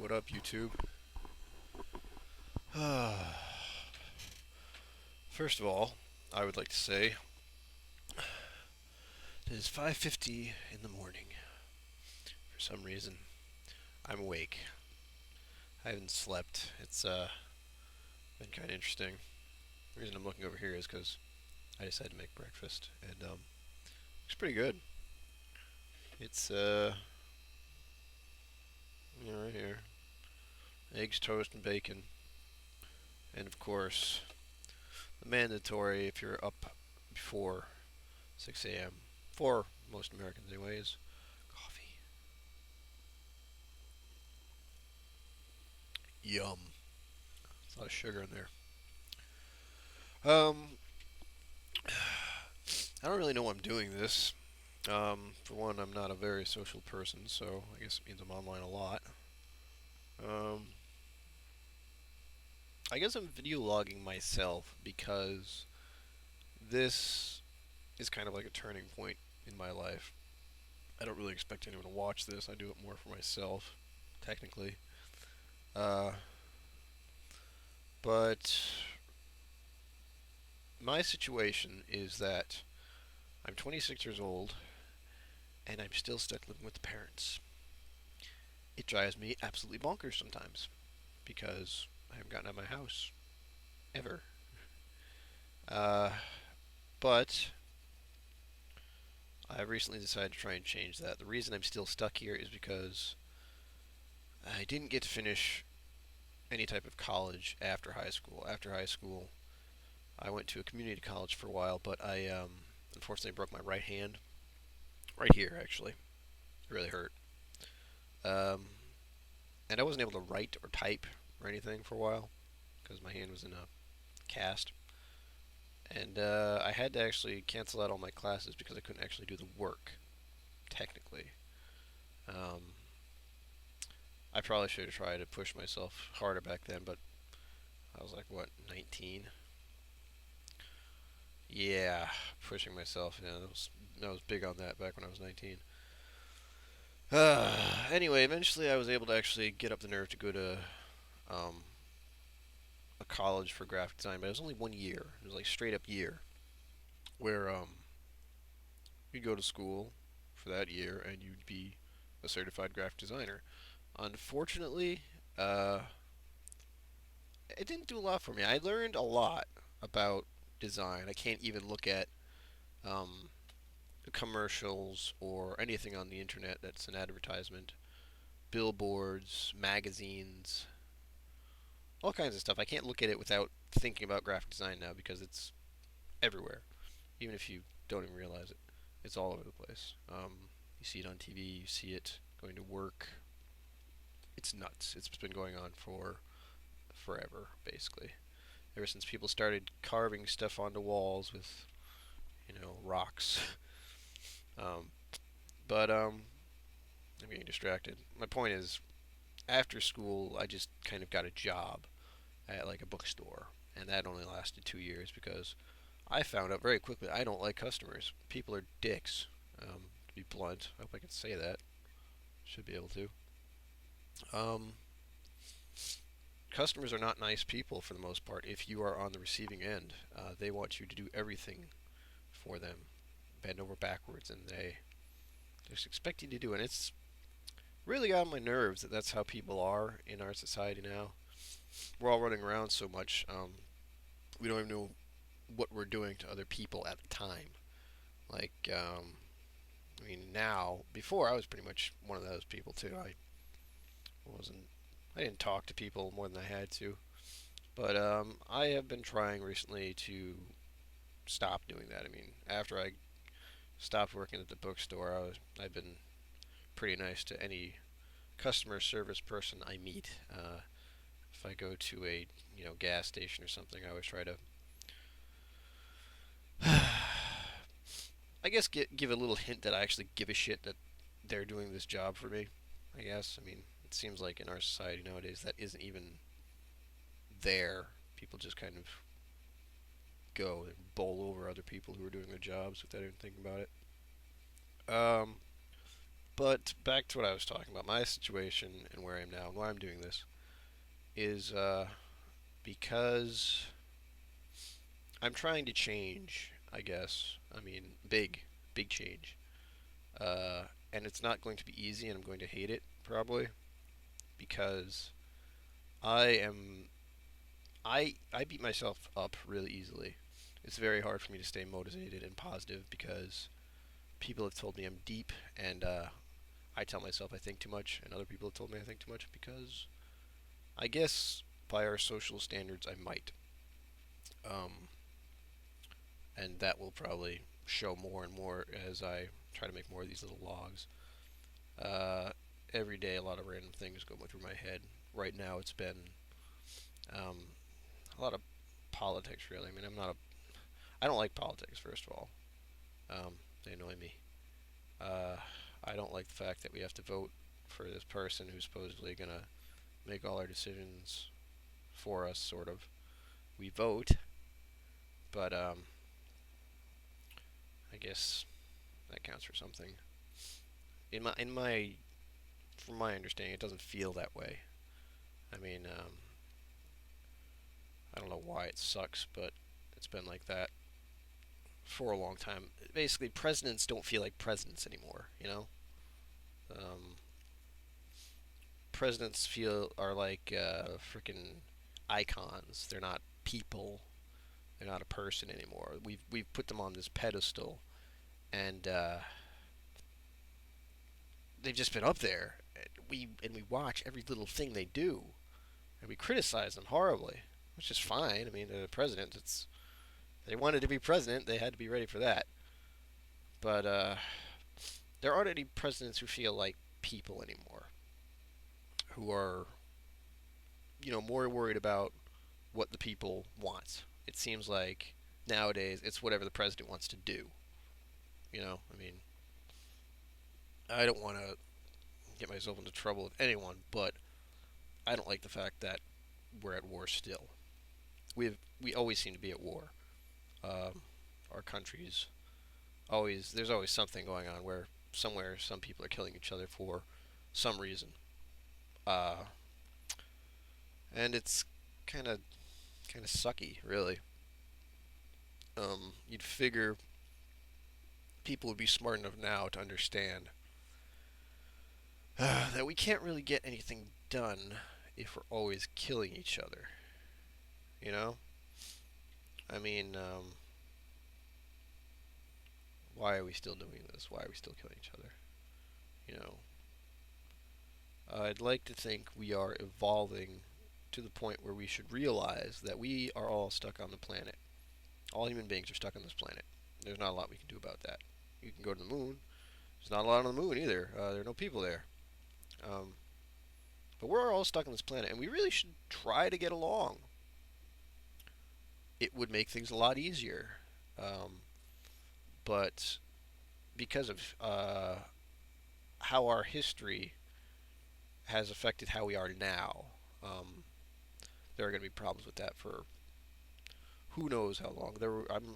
What up, YouTube? First of all, I would like to say it is 5:50 in the morning. For some reason, I'm awake. I haven't slept. It's been kind of interesting. The reason I'm looking over here is because I decided to make breakfast, and it's pretty good. It's right here, eggs, toast, and bacon, and of course, the mandatory if you're up before 6 a.m. for most Americans, anyways, coffee. Yum. There's a lot of sugar in there. Um, I don't really know why I'm doing this. For one, I'm not a very social person, so I guess it means I'm online a lot. Um, I guess I'm video logging myself because this is kind of like a turning point in my life. I don't really expect anyone to watch this. I do it more for myself, technically. Uh, but my situation is that I'm 26 years old and I'm still stuck living with the parents. It drives me absolutely bonkers sometimes because I haven't gotten out of my house ever. Uh, but I recently decided to try and change that. The reason I'm still stuck here is because I didn't get to finish any type of college after high school. After high school, I went to a community college for a while, but I unfortunately broke my right hand. Right here, actually. It really hurt. Um, and I wasn't able to write or type or anything for a while because my hand was in a cast. And I had to actually cancel out all my classes because I couldn't actually do the work, technically. Um, I probably should have tried to push myself harder back then, but I was like, what, 19? Yeah, pushing myself. Yeah, that was big on that back when I was 19. Anyway, eventually I was able to actually get up the nerve to go to um, a college for graphic design, but it was only 1 year. It was like straight up year where you'd go to school for that year and you'd be a certified graphic designer. Unfortunately, uh, it didn't do a lot for me. I learned a lot about design. I can't even look at um, commercials or anything on the internet that's an advertisement, billboards, magazines, all kinds of stuff. I can't look at it without thinking about graphic design now because it's everywhere. Even if you don't even realize it, it's all over the place. You see it on TV, you see it going to work. It's nuts. It's been going on for forever, basically. Ever since people started carving stuff onto walls with, rocks. Um, but I'm getting distracted. My point is, after school, I just kind of got a job at like a bookstore, and that only lasted 2 years because I found out very quickly I don't like customers. People are dicks. To be blunt, I hope I can say that. Should be able to. Um, Customers are not nice people for the most part. If you are on the receiving end, they want you to do everything for them, bend over backwards, and they just expect you to do it. And it's really got on my nerves that that's how people are in our society now. We're all running around so much. We don't even know what we're doing to other people at the time. Like, I mean, now, before I was pretty much one of those people too. Wasn't, I didn't talk to people more than I had to. But I have been trying recently to stop doing that. I mean, after I stopped working at the bookstore, I've been pretty nice to any customer service person I meet. If I go to a gas station or something, I always try to I guess give a little hint that I actually give a shit that they're doing this job for me. I guess. I mean, it seems like in our society nowadays that isn't even there. People just kind of go and bowl over other people who are doing their jobs without even thinking about it. Um, But back to what I was talking about. My situation and where I am now and why I'm doing this is because I'm trying to change, I guess. I mean, big change. And it's not going to be easy, and I'm going to hate it probably because I am I beat myself up really easily. It's very hard for me to stay motivated and positive because people have told me I'm deep, and I tell myself I think too much, and other people have told me I think too much because I guess by our social standards I might. Um, and that will probably show more and more as I try to make more of these little logs. Uh, every day, a lot of random things go through my head. Right now, it's been um, a lot of politics. Really, I mean, I don't like politics. First of all, they annoy me. Uh, I don't like the fact that we have to vote for this person who's supposedly gonna make all our decisions for us. Sort of, we vote, but I guess that counts for something. In my from my understanding, it doesn't feel that way. I mean, I don't know why it sucks, but it's been like that for a long time. Basically, presidents don't feel like presidents anymore. Um, presidents feel are like freaking icons. They're not people. They're not a person anymore. We've put them on this pedestal, and they've just been up there. We watch every little thing they do, and we criticize them horribly, which is fine. I mean, the president. It's they wanted to be president. They had to be ready for that. But there aren't any presidents who feel like people anymore, who are more worried about what the people want. It seems like nowadays it's whatever the president wants to do. I mean, I don't want to get myself into trouble with anyone, but I don't like the fact that we're at war still. We always seem to be at war. Um, our countries always there's always something going on where somewhere some people are killing each other for some reason. Uh, and it's kind of kind of sucky, really. You'd figure people would be smart enough now to understand that we can't really get anything done if we're always killing each other. You know, I mean, why are we still doing this? Why are we still killing each other? You know, I'd like to think we are evolving to the point where we should realize that we are all stuck on the planet. All human beings are stuck on this planet. There's not a lot we can do about that. You can go to the moon. There's not a lot on the moon either. There are no people there. Um, but we're all stuck on this planet, and we really should try to get along. It would make things a lot easier. Um, but because of how our history has affected how we are now, um, there are going to be problems with that for who knows how long.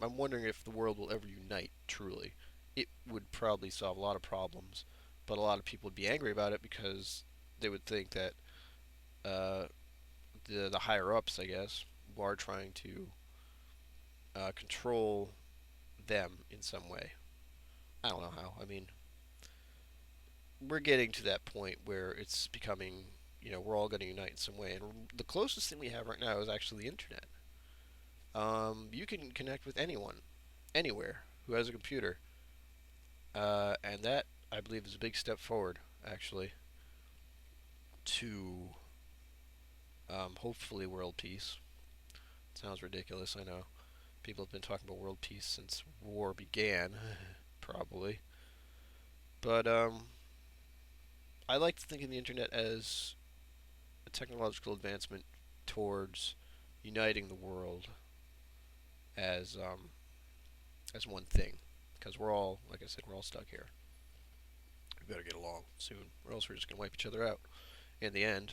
I'm wondering if the world will ever unite truly. It would probably solve a lot of problems, but a lot of people would be angry about it because they would think that uh, the higher ups, I guess, are trying to control them in some way. I don't know how. I mean, we're getting to that point where it's becoming, we're all going to unite in some way. And the closest thing we have right now is actually the internet. You can connect with anyone, anywhere, who has a computer. And that, I believe, is a big step forward, actually, to hopefully world peace. Sounds ridiculous, I know. People have been talking about world peace since war began, probably. But I like to think of the internet as a technological advancement towards uniting the world as as one thing, because we're all, like I said, we're all stuck here. We better get along soon, or else we're just gonna wipe each other out in the end.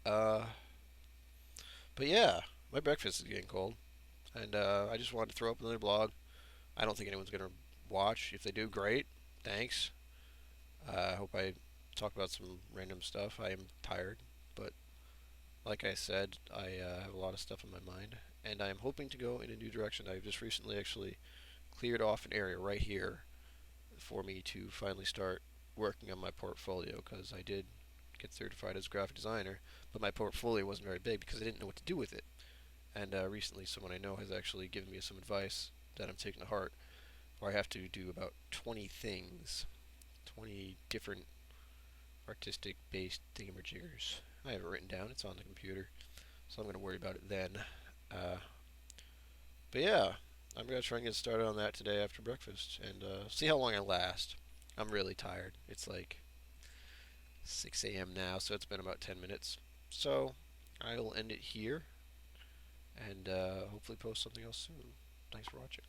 Uh, but yeah, my breakfast is getting cold, and I just wanted to throw up another blog. I don't think anyone's gonna watch. If they do, great. Thanks. I hope I talk about some random stuff. I am tired, but like I said, I have a lot of stuff in my mind, and I am hoping to go in a new direction. I've just recently actually cleared off an area right here for me to finally start working on my portfolio because I did get certified as a graphic designer, but my portfolio wasn't very big because I didn't know what to do with it. And recently, someone I know has actually given me some advice that I'm taking to heart, where I have to do about 20 things, 20 different artistic based thingamajiggers. I have it written down, it's on the computer, so I'm going to worry about it then. Uh, but yeah, I'm going to try and get started on that today after breakfast and see how long I last. I'm really tired. It's like 6 a.m. now, so it's been about 10 minutes. So I will end it here and hopefully post something else soon. Thanks for watching.